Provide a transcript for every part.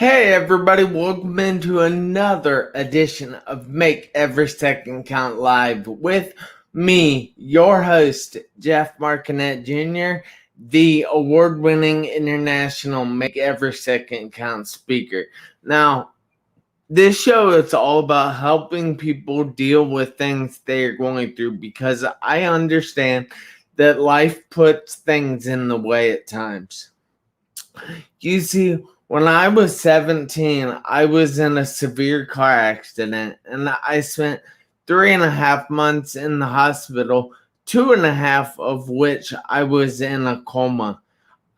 Hey everybody, welcome into another edition of Make Every Second Count Live with me, your host, Jeff Marconette Jr., the award-winning international Make Every Second Count speaker. Now, this show is all about helping people deal with things they are going through because I understand that life puts things in the way at times. You see, when I was 17, I was in a severe car accident and I spent 3.5 months in the hospital, 2.5 of which I was in a coma.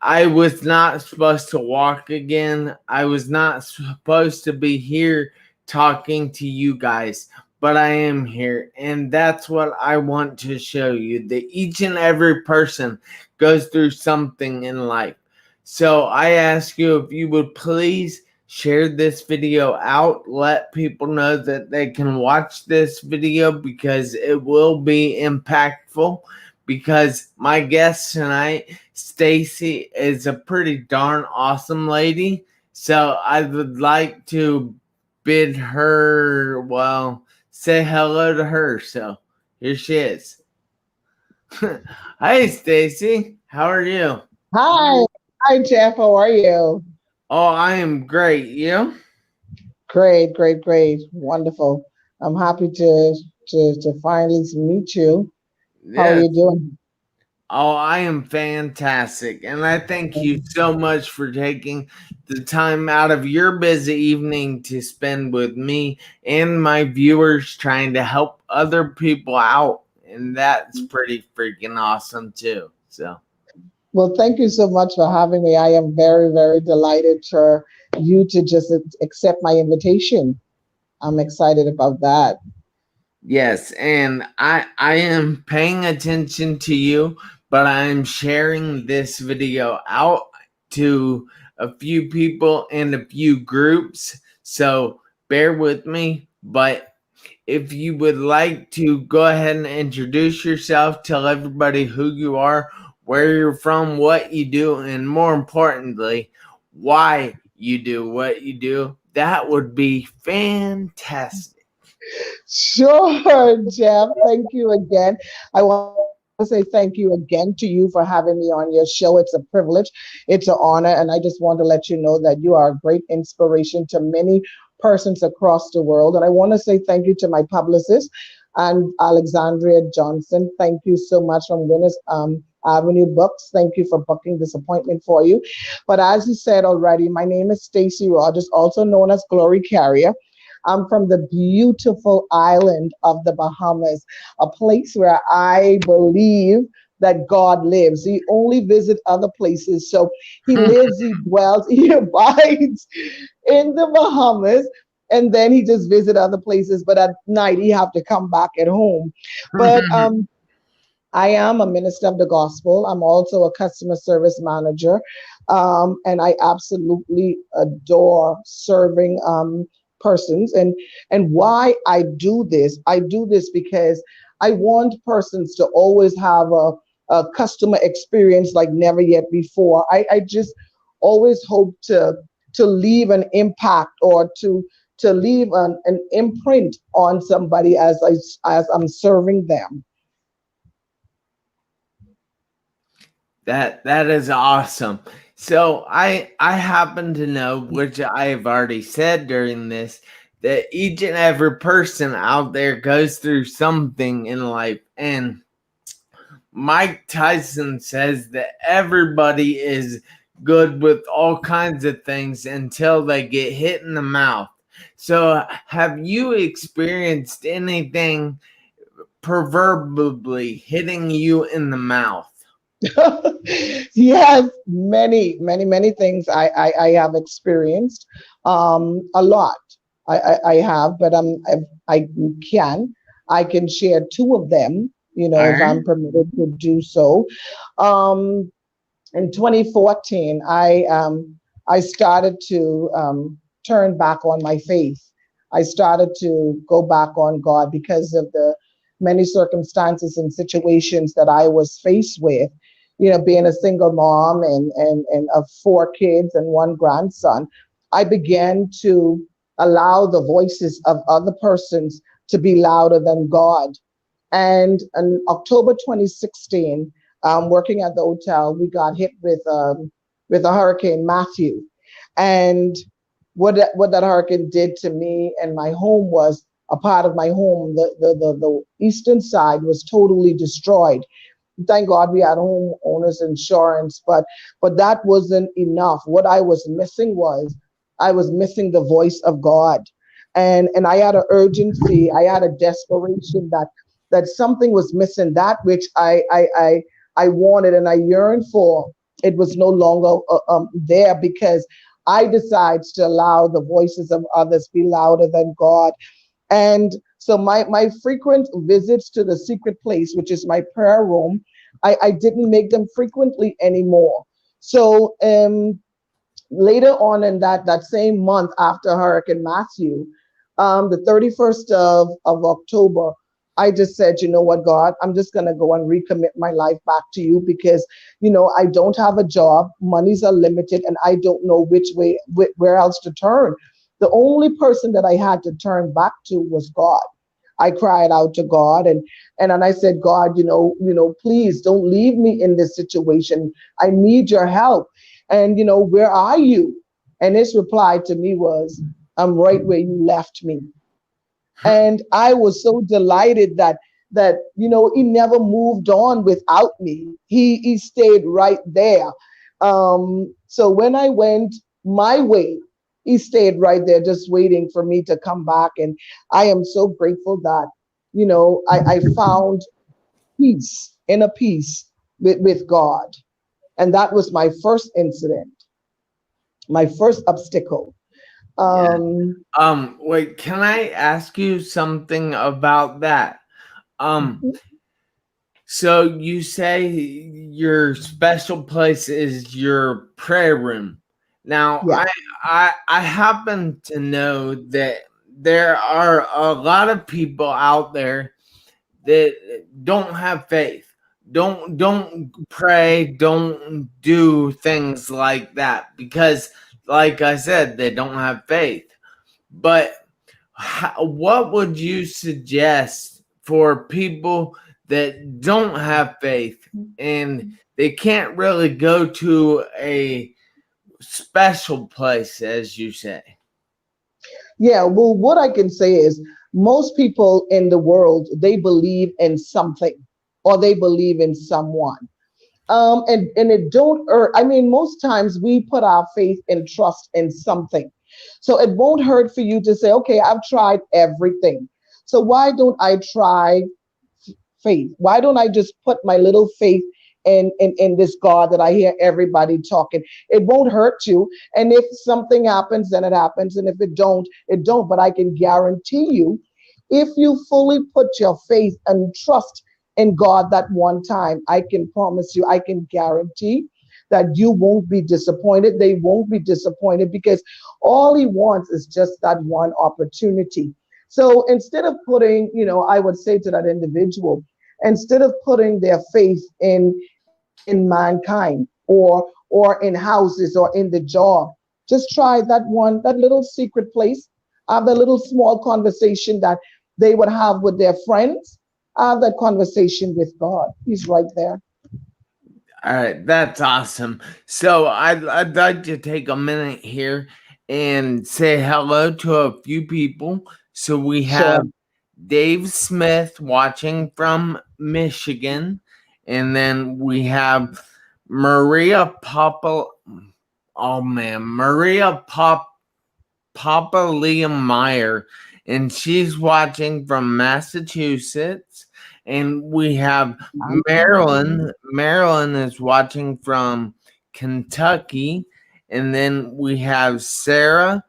I was not supposed to walk again. I was not supposed to be here talking to you guys, but I am here. And that's what I want to show you, that each and every person goes through something in life. So I ask you if you would please share this video out. Let people know that they can watch this video because it will be impactful. Because my guest tonight, Stacey, is a pretty darn awesome lady. So I would like to bid her, say hello to her. So here she is. Hi, Stacey. How are you? Hi. Hi, Jeff. How are you? Oh, I am great. You? Great, great, great. Wonderful. I'm happy to finally meet you. How are Yes. you doing? Oh, I am fantastic. And I thank you so much for taking the time out of your busy evening to spend with me and my viewers trying to help other people out. And that's pretty freaking awesome, too. So, Well, thank you so much for having me. I am very, very delighted for you to just accept my invitation. I'm excited about that. yes. And I am paying attention to you, but I'm sharing this video out to a few people and a few groups. So bear with me. But if you would like to go ahead and introduce yourself, tell everybody who you are, where you're from, what you do, and more importantly, why you do what you do, that would be fantastic. Sure, Jeff. Thank you again. I want to say thank you again to you for having me on your show. It's a privilege, it's an honor, and I just want to let you know that you are a great inspiration to many persons across the world. And I want to say thank you to my publicist and Alexandria Johnson. Thank you so much from Winners Avenue Books. Thank you for booking this appointment for you. But as you said already, my name is Stacey Rodgers, also known as Glory Carrier. I'm from the beautiful island of the Bahamas, a place where I believe that God lives. He only visits other places. So he lives, he dwells, he abides in the Bahamas. And then he just visit other places. But at night he have to come back at home. But I am a minister of the gospel. I'm also a customer service manager. And I absolutely adore serving persons. And why I do this because I want persons to always have a customer experience like never yet before. I just always hope to leave an impact or to leave an imprint on somebody as I'm serving them. That is awesome. So I happen to know, which I have already said during this, that each and every person out there goes through something in life. And Mike Tyson says that everybody is good with all kinds of things until they get hit in the mouth. So have you experienced anything proverbially hitting you in the mouth? Yes, many things I have experienced. A lot I have, but I can I can share two of them. All If right. I'm permitted to do so. Um, in 2014, I started to turn back on my faith. I started to go back on God because of the many circumstances and situations that I was faced with. Being a single mom and of four kids and one grandson, I began to allow the voices of other persons to be louder than God. And in October 2016, working at the hotel, we got hit with a Hurricane Matthew. And what that hurricane did to me and my home was a part of my home. The eastern side was totally destroyed. Thank God we had homeowners insurance, but that wasn't enough. What I was missing was I was missing the voice of God. And I had an urgency, I had a desperation that something was missing, that which I wanted and I yearned for. It was no longer there because I decided to allow the voices of others be louder than God. And so my frequent visits to the secret place, which is my prayer room, I didn't make them frequently anymore. So later on in that same month after Hurricane Matthew, the 31st of October, I just said, you know what, God, I'm just going to go and recommit my life back to you because, I don't have a job, monies are limited, and I don't know which way, where else to turn. The only person that I had to turn back to was God. I cried out to God and then I said, God, please don't leave me in this situation. I need your help. And where are you? And his reply to me was, I'm right where you left me. And I was so delighted that he never moved on without me. He stayed right there. So when I went my way, he stayed right there just waiting for me to come back. And I am so grateful that I found peace, inner peace with God. And that was my first incident, my first obstacle. Yeah. um Wait, can I ask you something about that? Um, so you say your special place is your prayer room. Now, yeah. I happen to know that there are a lot of people out there that don't have faith, don't pray, don't do things like that because, like I said, they don't have faith. But what would you suggest for people that don't have faith and they can't really go to a special place, as you say? Yeah, well, what I can say is most people in the world, they believe in something or they believe in someone. And it don't hurt. I mean, most times we put our faith and trust in something. So it won't hurt for you to say, okay, I've tried everything. So why don't I try faith? Why don't I just put my little faith in this God that I hear everybody talking? It won't hurt you. And if something happens, then it happens. And if it don't, it don't. But I can guarantee you, if you fully put your faith and trust in God that one time, I can promise you, I can guarantee that you won't be disappointed. They won't be disappointed because all he wants is just that one opportunity. So instead of putting, I would say to that individual, instead of putting their faith in mankind or in houses or in the job, just try that little secret place, have that little small conversation that they would have with their friends, have that conversation with God. He's right there. All right, that's awesome. So I'd like to take a minute here and say hello to a few people. So we Sure. have Dave Smith watching from Michigan, and then we have Maria Papa. Oh man, Maria Papa Liam Meyer, and she's watching from Massachusetts. And we have Marilyn. Marilyn is watching from Kentucky. And then we have Sarah.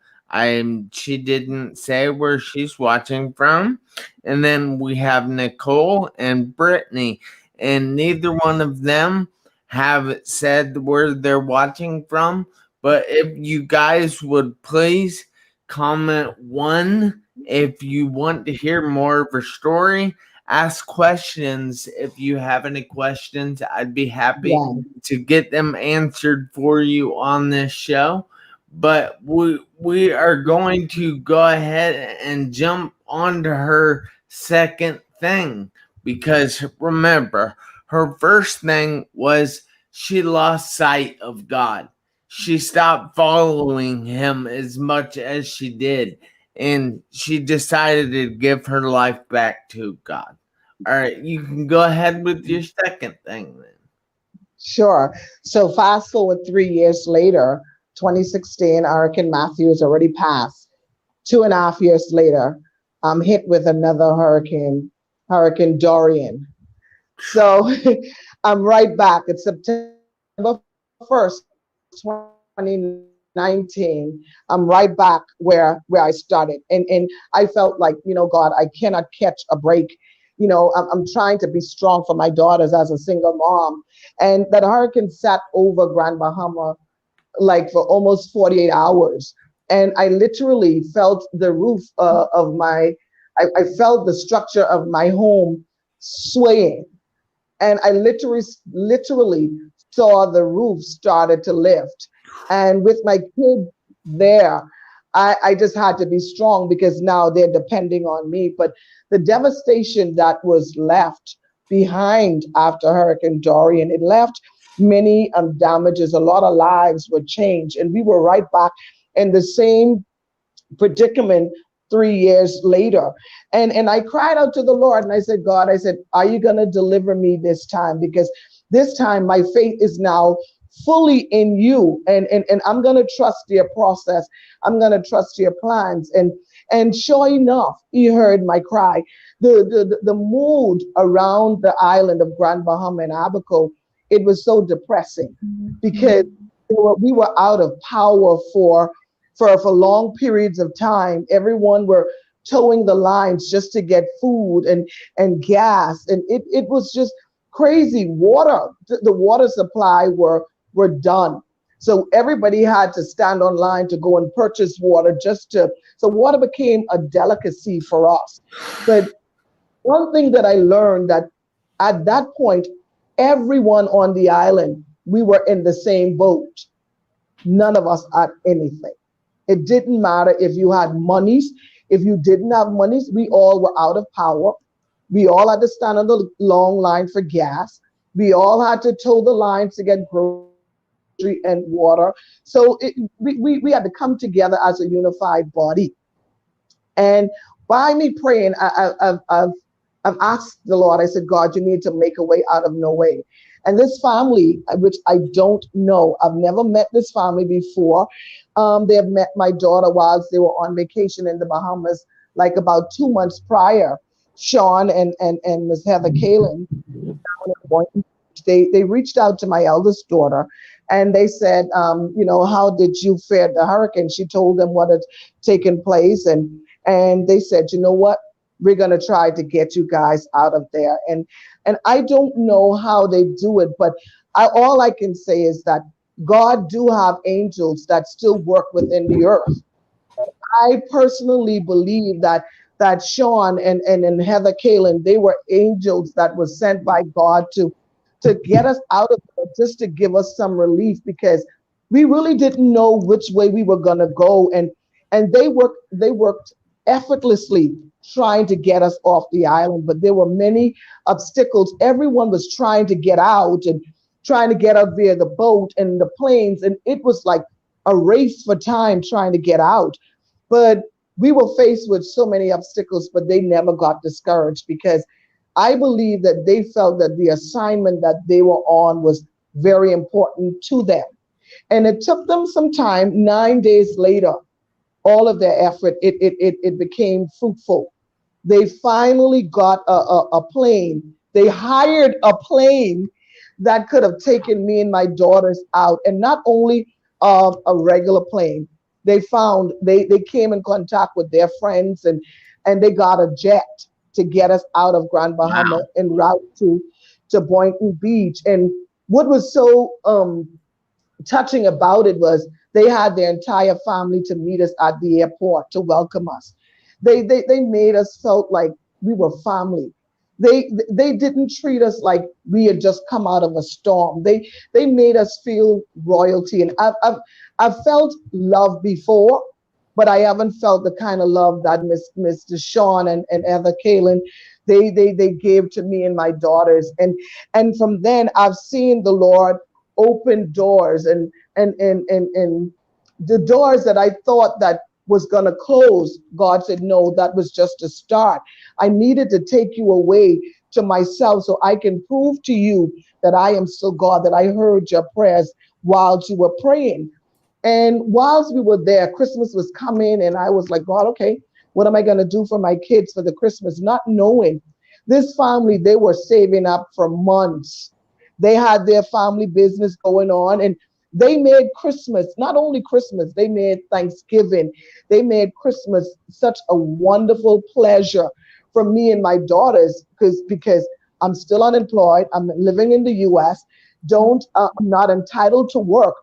She didn't say where she's watching from. And then we have Nicole and Brittany. And neither one of them have said where they're watching from. But if you guys would please comment one if you want to hear more of her story. Ask questions if you have any questions. I'd be happy Yeah. to get them answered for you on this show. but we are going to go ahead and jump onto her second thing, because remember, her first thing was she lost sight of God. She stopped following him as much as she did, and she decided to give her life back to God. All right, you can go ahead with your second thing then. Sure. So fast forward 3 years later, 2016, Hurricane Matthew has already passed. 2.5 years later, I'm hit with another hurricane, Hurricane Dorian. So I'm right back. It's September 1st, 2019. I'm right back where I started. And I felt like, God, I cannot catch a break. I'm trying to be strong for my daughters as a single mom. And that hurricane sat over Grand Bahama like for almost 48 hours. And I literally felt the roof I felt the structure of my home swaying, and I literally saw the roof started to lift. And with my kid there, I just had to be strong because now they're depending on me. But the devastation that was left behind after Hurricane Dorian, it left many damages. A lot of lives were changed, and we were right back in the same predicament 3 years later. And I cried out to the Lord and I said, God, I said, are you going to deliver me this time? Because this time my faith is now fully in you, and I'm going to trust your process. I'm going to trust your plans. And sure enough, he heard my cry. The mood around the island of Grand Bahama and Abaco, it was so depressing because we were out of power for long periods of time. Everyone were towing the lines just to get food and gas, and it was just crazy. Water, the water supply were done, so everybody had to stand on line to go and purchase water just to. So water became a delicacy for us. But one thing that I learned, that at that point, everyone on the island, we were in the same boat. None of us had anything. It didn't matter if you had monies, if you didn't have monies, we all were out of power. We all had to stand on the long line for gas. We all had to toe the lines to get grocery and water. So we had to come together as a unified body. And by me praying, I've asked the Lord, I said, God, you need to make a way out of no way. And this family, which I don't know, I've never met this family before. They have met my daughter whilst they were on vacation in the Bahamas, like about 2 months prior. Sean and Miss Heather Kalin, they reached out to my eldest daughter and they said, how did you fare the hurricane? She told them what had taken place, and they said, you know what? We're gonna try to get you guys out of there. And I don't know how they do it, but all I can say is that God do have angels that still work within the earth. I personally believe that Sean and Heather Kalin, they were angels that were sent by God to get us out of it, just to give us some relief, because we really didn't know which way we were gonna go. And they worked effortlessly trying to get us off the island, but there were many obstacles. Everyone was trying to get out and trying to get out via the boat and the planes, and it was like a race for time trying to get out. But we were faced with so many obstacles, but they never got discouraged, because I believe that they felt that the assignment that they were on was very important to them. And it took them some time. 9 days later, all of their effort, it became fruitful. They finally got a plane. They hired a plane that could have taken me and my daughters out, and not only a regular plane. They came in contact with their friends, and they got a jet to get us out of Grand Bahama Wow. en route to Boynton Beach. And what was so touching about it was they had their entire family to meet us at the airport to welcome us. They made us felt like we were family. They didn't treat us like we had just come out of a storm. They made us feel royalty, and I've felt love before, but I haven't felt the kind of love that Mr. Sean and Heather Kalen they gave to me and my daughters, and from then I've seen the Lord open doors, and the doors that I thought that was going to close, God said, no, that was just a start. I needed to take you away to myself so I can prove to you that I am still God, that I heard your prayers whilst you were praying. And whilst we were there, Christmas was coming, and I was like, God, okay, what am I going to do for my kids for the Christmas? Not knowing this family, they were saving up for months. They had their family business going on, and they made Christmas, not only Christmas, they made Thanksgiving. They made Christmas such a wonderful pleasure for me and my daughters because I'm still unemployed. I'm living in the US. I'm not entitled to work,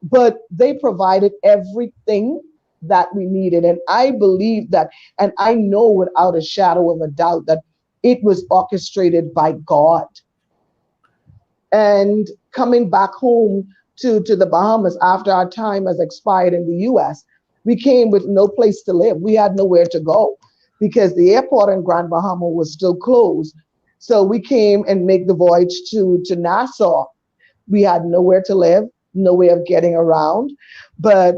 but they provided everything that we needed. And I believe that, and I know without a shadow of a doubt that it was orchestrated by God. And coming back home to the Bahamas after our time has expired in the US, we came with no place to live. We had nowhere to go because the airport in Grand Bahama was still closed. So we came and make the voyage to Nassau. We had nowhere to live, no way of getting around, but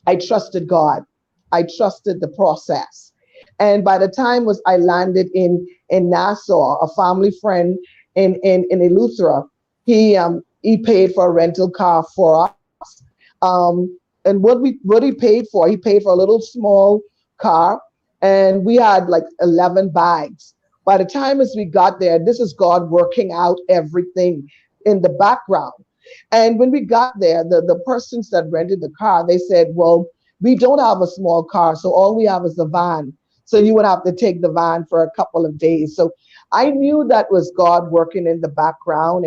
I trusted God. I trusted the process. And by the time was I landed in Nassau, a family friend in Eleuthera, he paid for a rental car for us. And what he paid for, he paid for a little small car, and we had like 11 bags. By the time as we got there, this is God working out everything in the background. And when we got there, the persons that rented the car, they said, well, we don't have a small car, so all we have is a van. So you would have to take the van for a couple of days. So I knew that was God working in the background.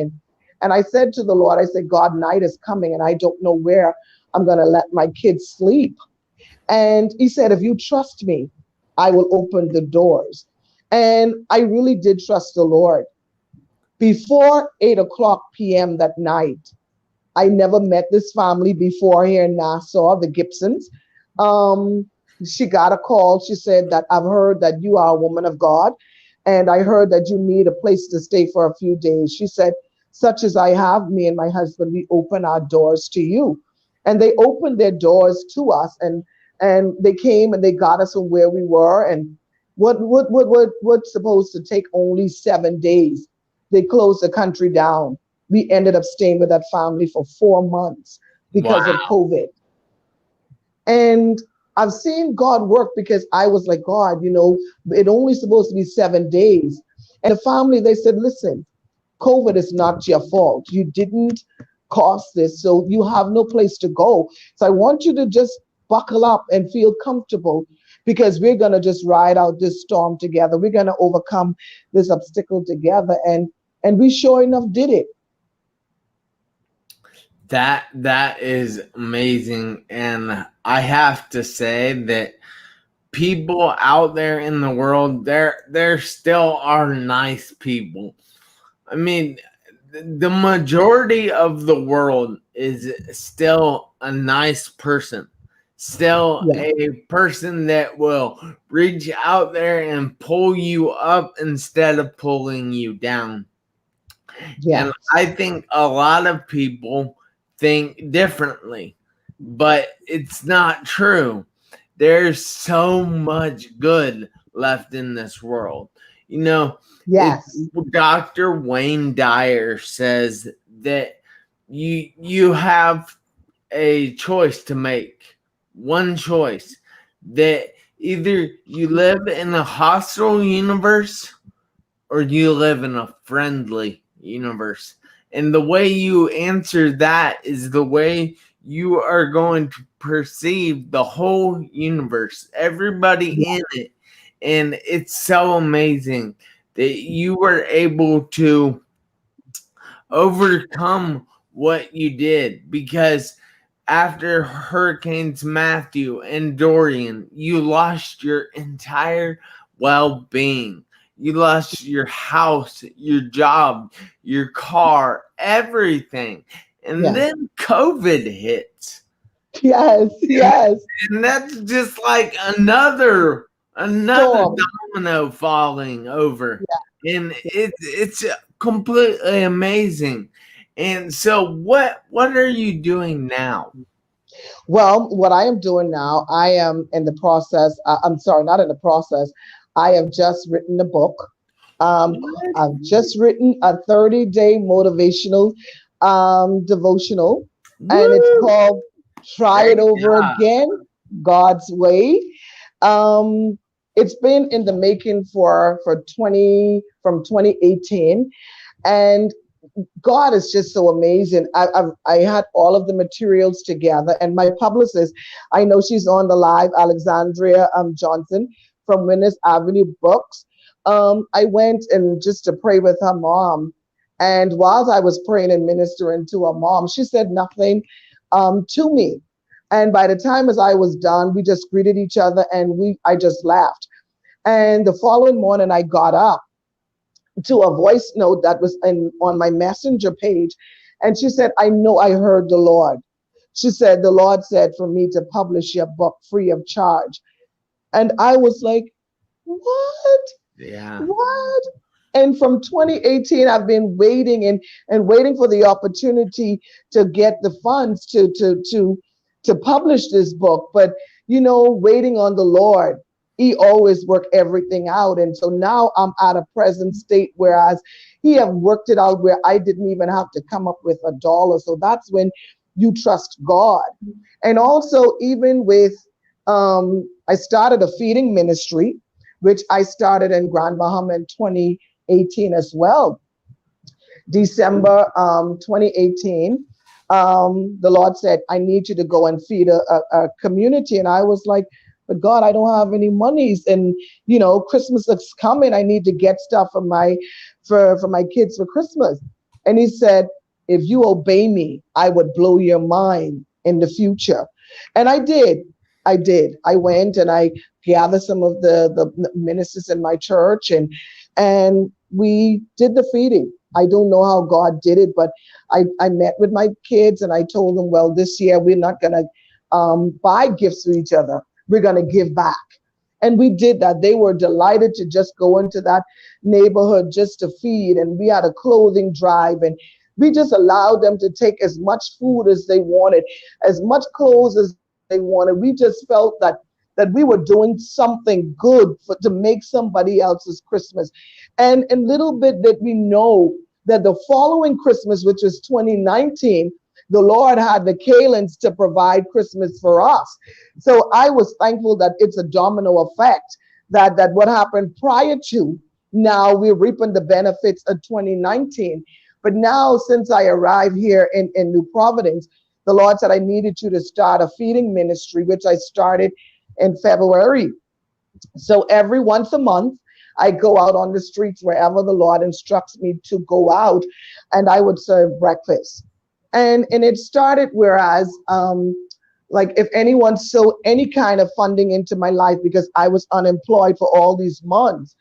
And I said to the Lord, I said, God, night is coming and I don't know where I'm going to let my kids sleep. And he said, if you trust me, I will open the doors. And I really did trust the Lord. Before 8 o'clock p.m. that night, I never met this family before here in Nassau, the Gibsons. Um, she got a call. She said that I've heard that you are a woman of God, and I heard that you need a place to stay for a few days. She said, such as I have, me and my husband, we open our doors to you. And they opened their doors to us, and they came and they got us from where we were. And what's supposed to take only 7 days, they closed the country down. We ended up staying with that family for 4 months because of Wow. COVID. And I've seen God work because I was like, God, it only supposed to be 7 days. And the family, they said, listen, COVID is not your fault. You didn't cause this, so you have no place to go. So I want you to just buckle up and feel comfortable because we're going to just ride out this storm together. We're going to overcome this obstacle together. And we sure enough did it. That is amazing, and I have to say that people out there in the world, there still are nice people. I mean, the majority of the world is still a nice person, still Yeah. a person that will reach out there and pull you up instead of pulling you down. And Yes. I think a lot of people think differently, but it's not true. There's so much good left in this world. You know, it, Yes. Dr. Wayne Dyer says that you have a choice to make. One choice, that either you live in a hostile universe or you live in a friendly universe. And the way you answer that is the way you are going to perceive the whole universe, everybody in it. And it's so amazing that you were able to overcome what you did, because after Hurricanes Matthew and Dorian, you lost your entire well being. You lost your house, your job, your car, everything. And Yeah. then COVID hits. Yes, And, yes. and that's just like another Storm. domino falling over. And it's completely amazing. And so what are you doing now? Well, what I am doing now, I am in the process. I'm sorry, not in the process. I have just written a book. What? I've just written a 30-day motivational devotional, and it's Woo! called Try It Great Over job. Again, God's Way. Um, it's been in the making for 20 from 2018, and God is just so amazing. I had all of the materials together, and my publicist, I know she's on the live, Alexandria Johnson from Winners Avenue Books. I went and just to pray with her mom, and while I was praying and ministering to her mom, she said nothing to me. And by the time as I was done, we just greeted each other, and I just laughed. And the following morning, I got up to a voice note that was on my messenger page. And she said, I know I heard the Lord. She said, the Lord said for me to publish your book free of charge. And I was like, what? Yeah. What? And from 2018, I've been waiting and waiting for the opportunity to get the funds to publish this book. But waiting on the Lord, He always worked everything out. And so now I'm at a present state, whereas He have worked it out where I didn't even have to come up with $1. So that's when you trust God. And also, even with I started a feeding ministry, which I started in Grand Bahama in 2018 as well. December 2018, the Lord said, I need you to go and feed a community. And I was like, but God, I don't have any monies. And, Christmas is coming. I need to get stuff for my kids for Christmas. And He said, if you obey me, I would blow your mind in the future. And I did. I did. I went and I gathered some of the ministers in my church, and we did the feeding. I don't know how God did it, but I met with my kids and I told them, well, this year we're not going to buy gifts for each other. We're going to give back. And we did that. They were delighted to just go into that neighborhood just to feed. And we had a clothing drive, and we just allowed them to take as much food as they wanted, as much clothes as they wanted. We just felt that we were doing something good to make somebody else's Christmas. And little bit that we know that the following Christmas, which was 2019, the Lord had the Kalins to provide Christmas for us. So I was thankful that it's a domino effect, that what happened prior to, now we're reaping the benefits of 2019. But now, since I arrived here in New Providence, the Lord said I needed you to start a feeding ministry, which I started in February. So every once a month, I go out on the streets wherever the Lord instructs me to go out, and I would serve breakfast. And it started whereas like if anyone sowed any kind of funding into my life, because I was unemployed for all these months,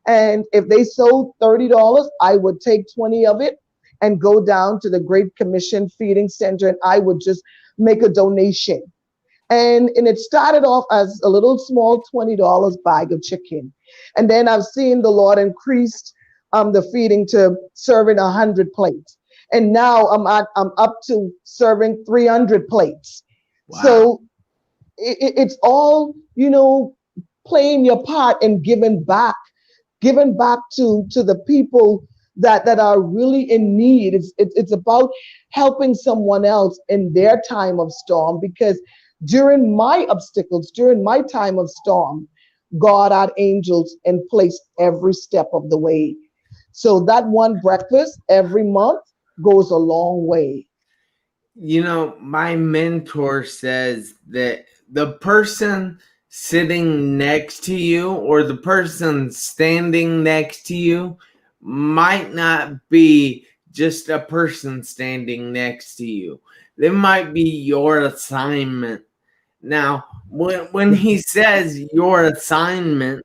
and if they sold $30, I would take 20 of it and go down to the Great Commission Feeding Center, and I would just make a donation. And it started off as a little small $20 bag of chicken. And then I've seen the Lord increased the feeding to serving 100 plates. And now I'm up to serving 300 plates. Wow. So it's all, playing your part and giving back to the people that are really in need. It's about helping someone else in their time of storm, because during my obstacles, during my time of storm, God had angels in place every step of the way. So that one breakfast every month goes a long way. My mentor says that the person sitting next to you or the person standing next to you might not be just a person standing next to you. They might be your assignment. Now, when he says your assignment,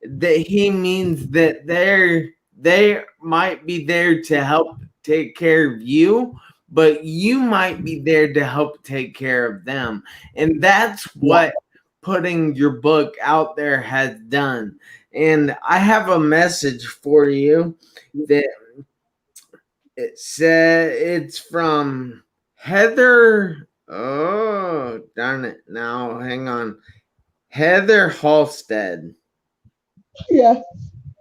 that he means that they might be there to help take care of you, but you might be there to help take care of them. And that's Yeah. what putting your book out there has done. And I have a message for you that it said it's from Heather. Oh, darn it. Now, hang on. Heather Halstead. Yeah.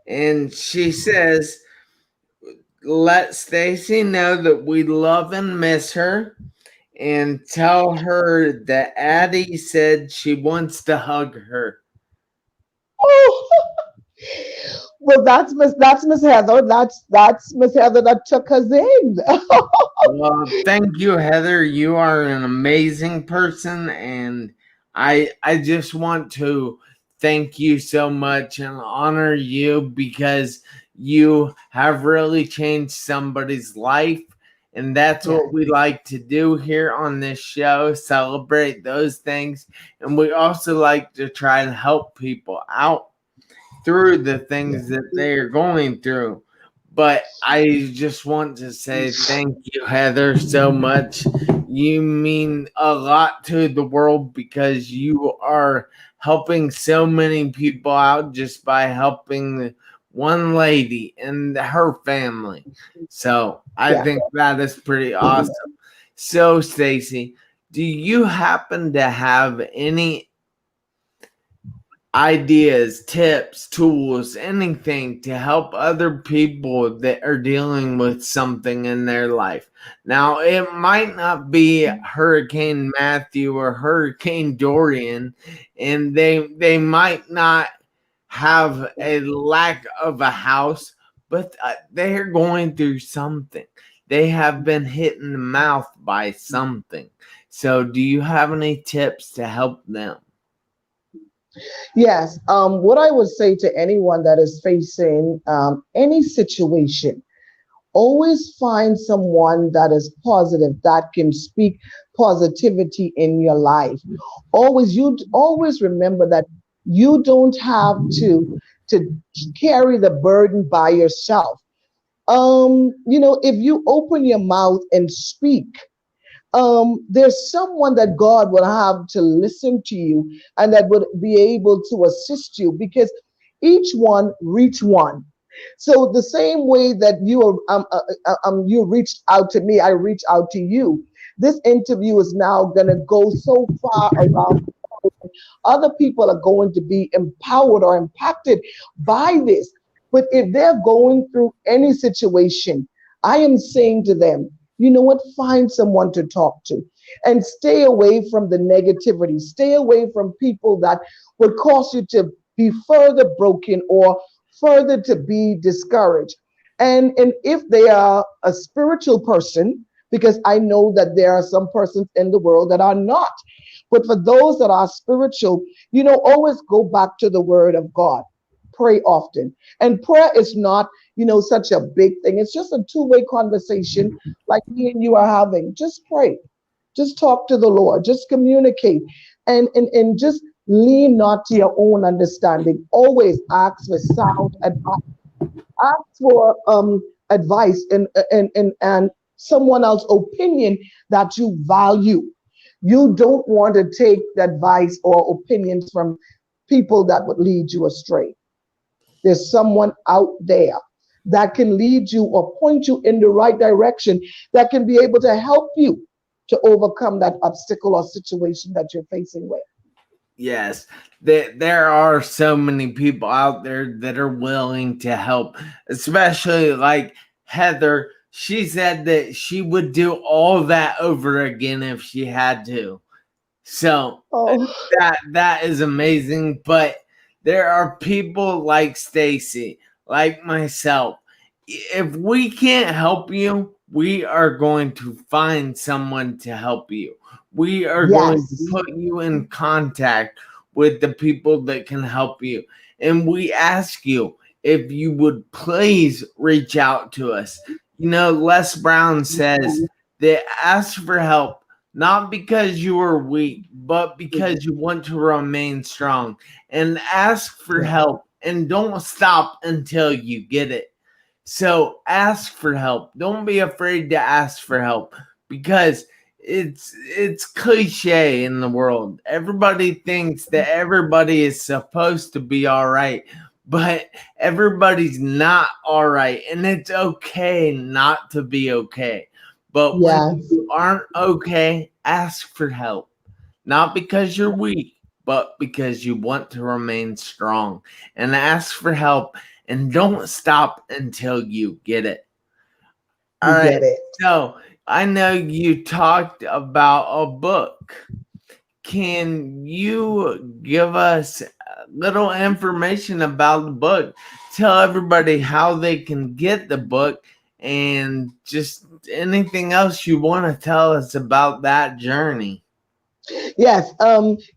And she says, let Stacy know that we love and miss her and tell her that Addie said she wants to hug her. Oh, well, that's Miss Heather. That's Miss Heather that took us in. Well, thank you, Heather. You are an amazing person, and I just want to thank you so much and honor you because you have really changed somebody's life, and that's Yeah. what we like to do here on this show, celebrate those things, and we also like to try and help people out through the things that they are going through. But I just want to say thank you, Heather, so much. You mean a lot to the world because you are helping so many people out just by helping one lady and her family. So I Yeah. think that is pretty awesome. So, Stacy, do you happen to have any ideas, tips, tools, anything to help other people that are dealing with something in their life? Now, it might not be Hurricane Matthew or Hurricane Dorian, and they might not have a lack of a house, but they're going through something. They have been hit in the mouth by something. So, do you have any tips to help them? Yes. What I would say to anyone that is facing any situation, always find someone that is positive, that can speak positivity in your life. Always remember that you don't have to carry the burden by yourself. If you open your mouth and speak, there's someone that God will have to listen to you and that would be able to assist you, because each one reach one. So the same way that you reached out to me, I reached out to you. This interview is now going to go so far around. Other people are going to be empowered or impacted by this. But if they're going through any situation, I am saying to them, you know what? Find someone to talk to and stay away from the negativity. Stay away from people that would cause you to be further broken or further to be discouraged. And if they are a spiritual person, because I know that there are some persons in the world that are not, but for those that are spiritual, always go back to the word of God. Pray often. And prayer is not, such a big thing. It's just a two-way conversation like me and you are having. Just pray. Just talk to the Lord. Just communicate. And just lean not to your own understanding. Always ask for sound advice. Ask for advice and someone else's opinion that you value. You don't want to take advice or opinions from people that would lead you astray. There's someone out there that can lead you or point you in the right direction, that can be able to help you to overcome that obstacle or situation that you're facing with. Yes, there are so many people out there that are willing to help, especially like Heather. She said that she would do all that over again if she had to. So Oh, that is amazing. But there are people like Stacy, like myself. If we can't help you, we are going to find someone to help you. We are going to yes. put you in contact with the people that can help you. And we ask you if you would please reach out to us. Les Brown says that ask for help not because you are weak, but because you want to remain strong. And ask for help and don't stop until you get it. So ask for help. Don't be afraid to ask for help, because it's cliche in the world. Everybody thinks that everybody is supposed to be all right, but everybody's not all right, and it's okay not to be okay. But when Yes, you aren't okay, ask for help. Not because you're weak, but because you want to remain strong. And ask for help, and don't stop until you get it. All you right. get it. So I know you talked about a book. Can you give us a little information about the book? Tell everybody how they can get the book, and just anything else you want to tell us about that journey. Yes,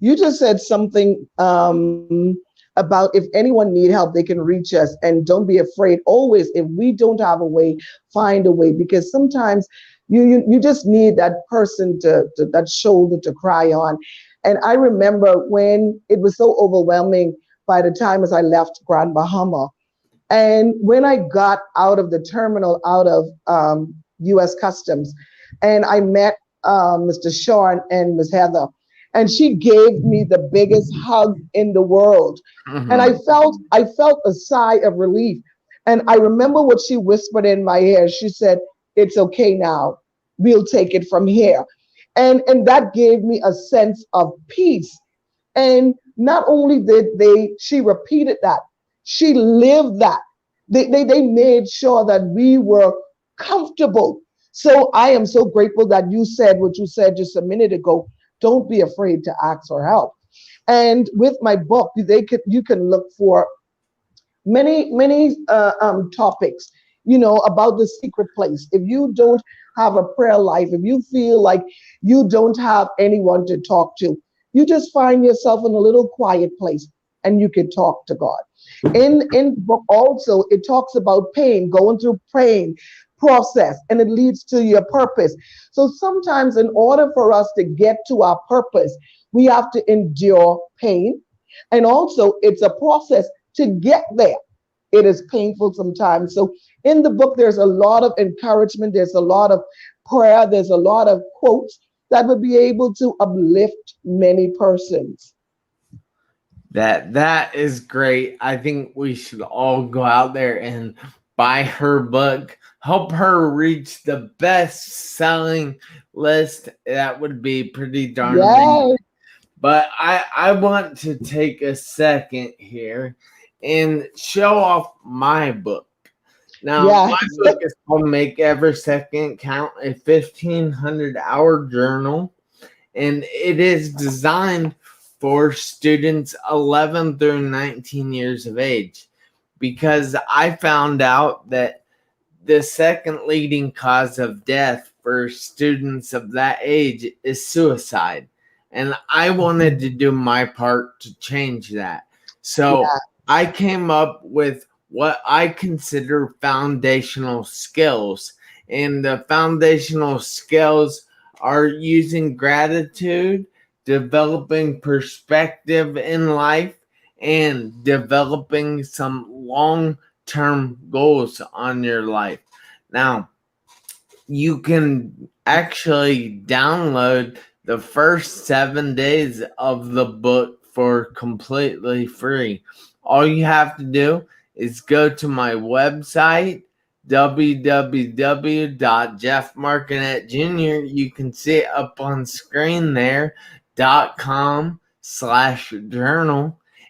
you just said something about if anyone need help, they can reach us, and don't be afraid. Always, if we don't have a way, find a way, because sometimes you just need that person to that shoulder to cry on. And I remember when it was so overwhelming by the time as I left Grand Bahama, and when I got out of the terminal, out of U.S. Customs, and I met Mr. Sean and Miss Heather, and she gave me the biggest hug in the world, and Mm-hmm. I felt a sigh of relief. And I remember what she whispered in my ear. She said, "It's okay now. We'll take it from here." And that gave me a sense of peace. And not only did she repeated that, she lived that. They made sure that we were comfortable. So I am so grateful that you said what you said just a minute ago. Don't be afraid to ask for help. And with my book, you can look for many topics, about the secret place. If you don't have a prayer life, if you feel like you don't have anyone to talk to, you just find yourself in a little quiet place and you can talk to God. In the book also, it talks about pain, going through pain process, and it leads to your purpose. So sometimes in order for us to get to our purpose, we have to endure pain, and also it's a process to get there. It is painful sometimes. So in the book, there's a lot of encouragement, there's a lot of prayer, there's a lot of quotes that would be able to uplift many persons. That is great. I think we should all go out there and buy her book. Help her reach the best selling list. That would be pretty darn amazing. Yes, But I want to take a second here and show off my book. Now, my yes, book is called Make Every Second Count, a 1,500-hour journal, and it is designed for students 11 through 19 years of age, because I found out that the second leading cause of death for students of that age is suicide. And I wanted to do my part to change that. So yeah, I came up with what I consider foundational skills. And the foundational skills are using gratitude, developing perspective in life, and developing some long-term goals on your life. Now, you can actually download the first 7 days of the book for completely free. All you have to do is go to my website, www.jeffmarconette.jr. You can see it up on screen there, .com/journal,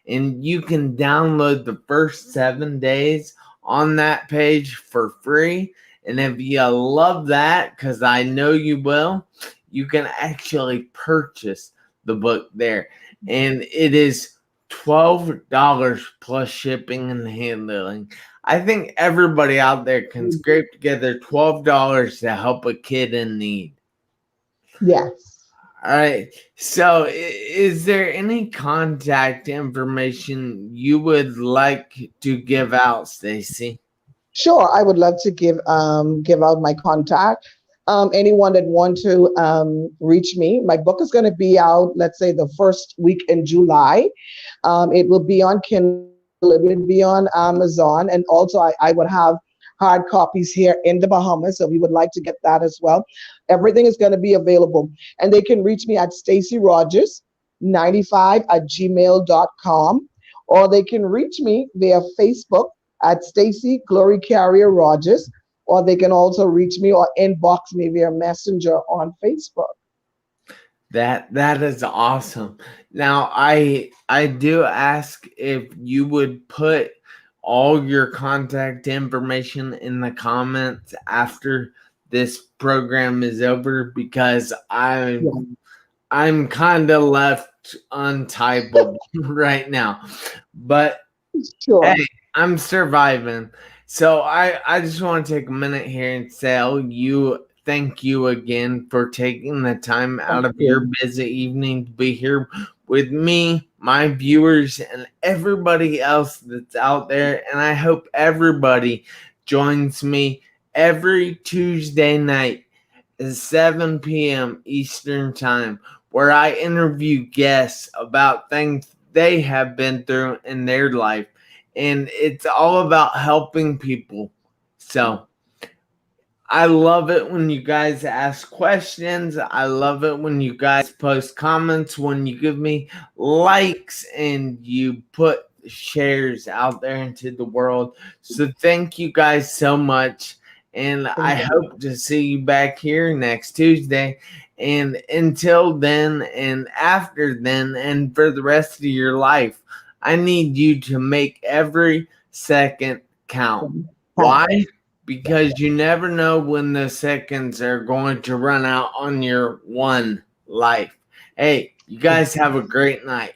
and you can download the first 7 days on that page for free. And if you love that, because I know you will, you can actually purchase the book there. And it is $12 plus shipping and handling. I think everybody out there can scrape together $12 to help a kid in need. yes. All right. So, is there any contact information you would like to give out, Stacey? Sure, I would love to give out my contact. Anyone that want to reach me, my book is going to be out, let's say, the first week in July. It will be on Kindle. It would be on Amazon, and also I would have hard copies here in the Bahamas. So we would like to get that as well. Everything is going to be available, and they can reach me at Stacey Rogers 95 at gmail.com, or they can reach me via Facebook at Stacey Glory Carrier Rogers, or they can also reach me or inbox me via Messenger on Facebook. That is awesome. Now I do ask if you would put all your contact information in the comments after this program is over, because Yeah, I'm kind of left untypable right now. But hey, sure. I'm surviving. So I just want to take a minute here and thank you again for taking the time Thank out of your you. busy evening to be here with me, my viewers, and everybody else that's out there. And I hope everybody joins me every Tuesday night at 7 p.m. Eastern Time, where I interview guests about things they have been through in their life. And it's all about helping people. So I love it when you guys ask questions. I love it when you guys post comments, when you give me likes and you put shares out there into the world. So thank you guys so much. And I Thank hope to see you back here next Tuesday. And until then, and after then, and for the rest of your life, I need you to make every second count. you. Why? Because you never know when the seconds are going to run out on your one life. Hey, you guys have a great night.